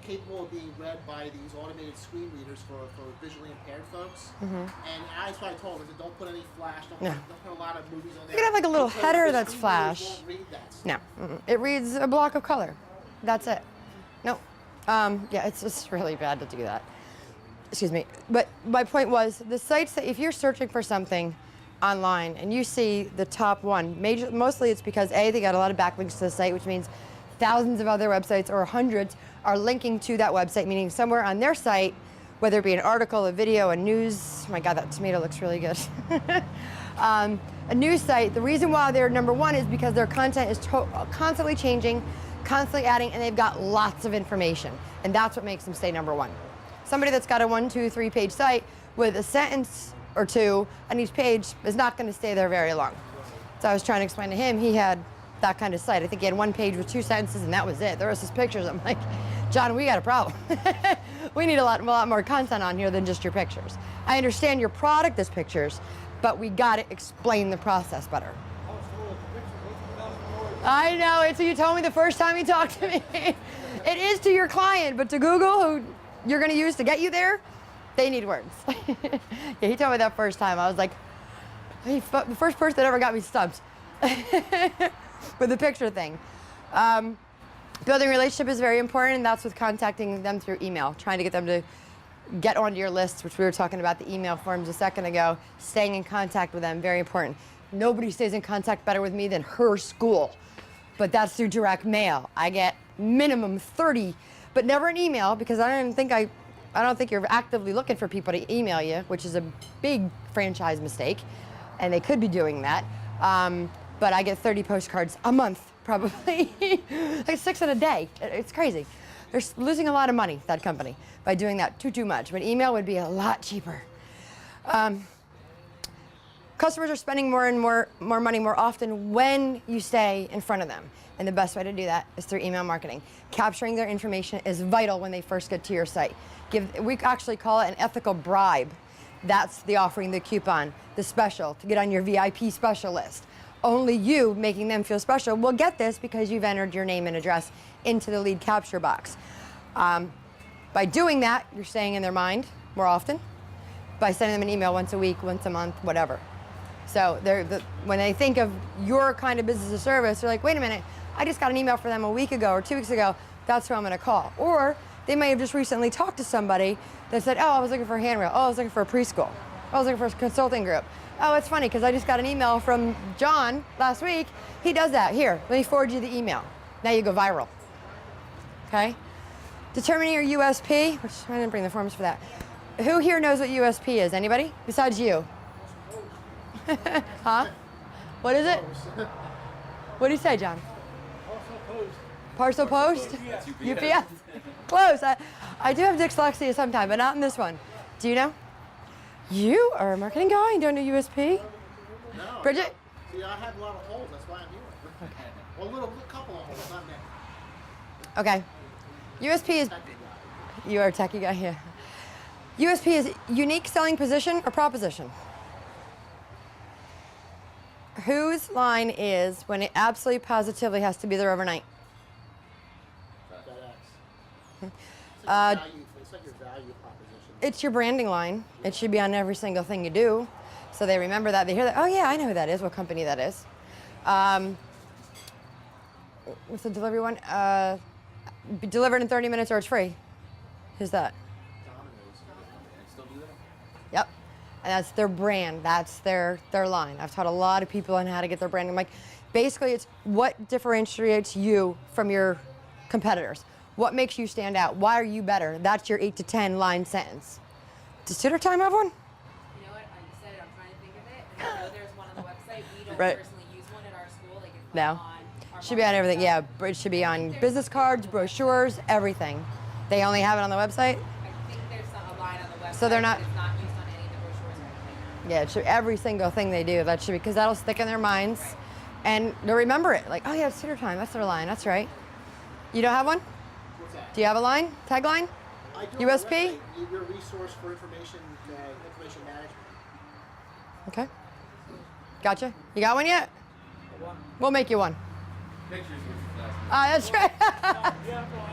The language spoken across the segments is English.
capable of being read by these automated screen readers for visually impaired folks. And that's what I told them, don't put any flash, don't put a lot of movies on there. You could have like a little header that's screen flash. readers won't read that stuff. No, it reads a block of color. That's it. No, yeah, it's just really bad to do that. Excuse me. But my point was, the sites that if you're searching for something online and you see the top one, mostly it's because A, they got a lot of backlinks to the site, which means thousands of other websites or hundreds are linking to that website, meaning somewhere on their site, whether it be an article, a video, a news, oh my God, that tomato looks really good. A news site, the reason why they're number one is because their content is constantly changing, constantly adding, and they've got lots of information. And that's what makes them stay number one. Somebody that's got a 1, 2, 3 page site with a sentence or two on each page is not going to stay there very long. So I was trying to explain to him, he had that kind of site. I think he had 1 page with 2 sentences and that was it. The rest is pictures. I'm like, John, we got a problem. We need a lot more content on here than just your pictures. I understand your product is pictures, but we got to explain the process better. I know, it's what you told me the first time you talked to me. It is to your client, but to Google, who you're going to use to get you there, they need words. Yeah, he told me that first time. I was like, the first person that ever got me stumped with the picture thing. Building a relationship is very important, and that's with contacting them through email, trying to get them to get onto your list, which we were talking about the email forms a second ago. Staying in contact with them, very important. Nobody stays in contact better with me than her school, but that's through direct mail. I get minimum 30, but never an email, because I don't think you're actively looking for people to email you, which is a big franchise mistake, and they could be doing that. But I get 30 postcards a month, probably. Like 6 in a day. It's crazy. They're losing a lot of money, that company, by doing that too much. But email would be a lot cheaper. Customers are spending more and more money more often when you stay in front of them. And the best way to do that is through email marketing. Capturing their information is vital when they first get to your site. We actually call it an ethical bribe. That's the offering, the coupon, the special, to get on your VIP special list. Only you, making them feel special, will get this because you've entered your name and address into the lead capture box. By doing that, you're staying in their mind more often by sending them an email once a week, once a month, whatever. So when they think of your kind of business or service, they're like, wait a minute, I just got an email from them a week ago or 2 weeks ago, that's who I'm gonna call. Or they may have just recently talked to somebody that said, oh, I was looking for a handrail, oh, I was looking for a preschool, oh, I was looking for a consulting group. Oh, it's funny, because I just got an email from John last week. He does that. Here, let me forward you the email. Now you go viral, okay? Determining your USP, which I didn't bring the forms for that. Who here knows what USP is? Anybody? Besides you? Huh? What is it? What do you say, John? Parcel post? UPS. Close. I do have dyslexia sometimes, but not in this one. Do you know? You are a marketing guy and don't know USP? No. Bridget? See, I have a lot of holes, that's why I'm here. Okay. Well, a couple of holes, not many. Okay. USP is, you are a techie guy, yeah. USP is unique selling position or proposition. Whose line is when it absolutely positively has to be there overnight? It's like your value proposition. It's your branding line. It should be on every single thing you do. So they remember that, they hear that, oh yeah, I know who that is, what company that is. What's the delivery one? Be delivered in 30 minutes or it's free. Who's that? Yep. And that's their brand. That's their line. I've taught a lot of people on how to get their brand. I'm like, basically it's what differentiates you from your competitors. What makes you stand out? Why are you better? That's your 8 to 10 line sentence. Does Tutor Time have one? You know what? I said it. I'm trying to think of it. And I know there's one on the website. We don't Right. personally use one at our school. Like it's No. on our Should be on everything. stuff. Yeah, it should be on business cards, brochures, everything. They only have it on the website? I think there's a line on the website. So they're not- but it's not used on any of the brochures or anything. Yeah, it should, every single thing they do, that should be, because that'll stick in their minds. Right. And they'll remember it. Like, oh yeah, it's Tutor Time. That's their line. That's right. You don't have one? What's that? Do you have a line? Tagline? I do USP? have a website, your resource for information management. Okay. Gotcha. You got one yet? We'll make you one. Pictures, which is last. That's right. Yeah, well,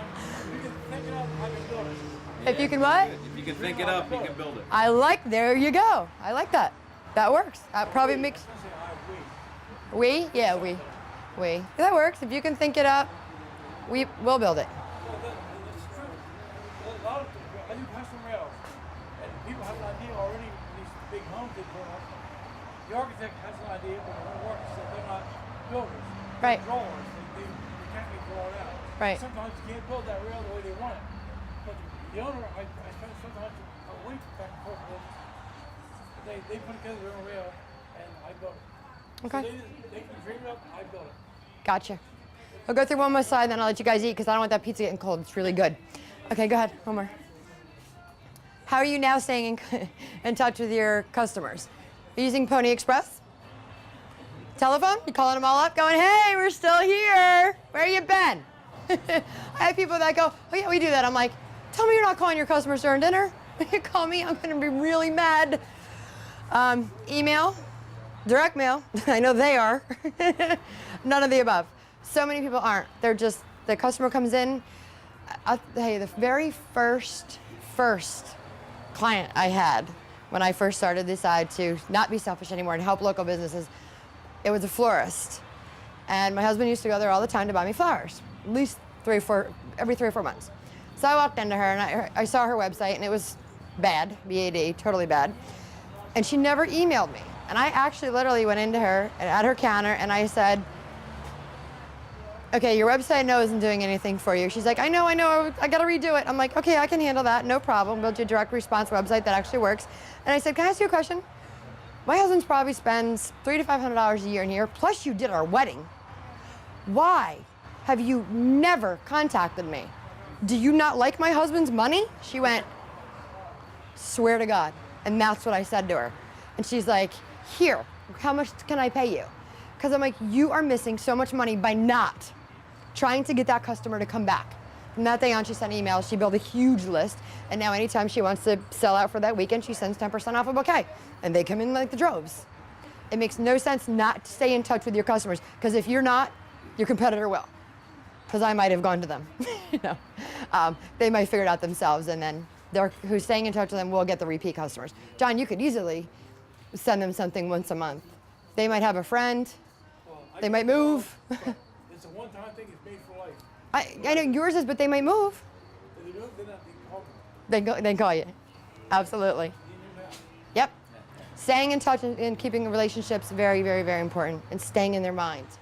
we can take it out. build it. If you can what? If you can think it up, you can build it. I like, there you go. I like that. That works. That probably makes, we? Yeah, we. That works. If you can think it up, we'll build it. Well, that's true. A lot of I do custom rails, and people have an idea already. These big homes they put up. The architect has an idea, but the workers said they're not builders. Right. They're drawers. They can't be drawn out. Right. Sometimes you can't build that rail the way they want it. But the owner, I spend sometimes a week back and forth with them. They put together their own rail, and I built it. Okay. So they can dream it up, I built it. Gotcha. I'll go through one more side, then I'll let you guys eat because I don't want that pizza getting cold. It's really good. Okay, go ahead. One more. How are you now staying in touch with your customers? Are you using Pony Express? Telephone? You calling them all up going, hey, we're still here. Where you been? I have people that go, oh yeah, we do that. I'm like, tell me you're not calling your customers during dinner. When you call me, I'm going to be really mad. Email, direct mail. I know they are. None of the above. So many people aren't. They're just, the customer comes in. I'll tell you, the very first client I had when I first started to decide to not be selfish anymore and help local businesses, it was a florist. And my husband used to go there all the time to buy me flowers, at least every 3 or 4 months. So I walked into her and I saw her website and it was bad, B-A-D, totally bad. And she never emailed me. And I actually literally went into her at her counter and I said, okay, your website no isn't doing anything for you. She's like, I know, I gotta redo it. I'm like, okay, I can handle that, no problem. Build you a direct response website that actually works. And I said, can I ask you a question? My husband probably spends $300 to $500 a year in here, plus you did our wedding. Why have you never contacted me? Do you not like my husband's money? She went, swear to God. And that's what I said to her. And she's like, here, how much can I pay you? Because I'm like, you are missing so much money by not trying to get that customer to come back. From that day on, she sent emails. She built a huge list. And now anytime she wants to sell out for that weekend, she sends 10% off a bouquet. And they come in like the droves. It makes no sense not to stay in touch with your customers. Because if you're not, your competitor will. Because I might have gone to them. You know, they might figure it out themselves. And then who's staying in touch with them will get the repeat customers. John, you could easily send them something once a month. They might have a friend. They might move. It's a one-time thing. It's made for life. I know yours is, but they might move. If they move, they call me. They call you. Absolutely. Yep. Staying in touch and keeping relationships very, very, very important, and staying in their minds.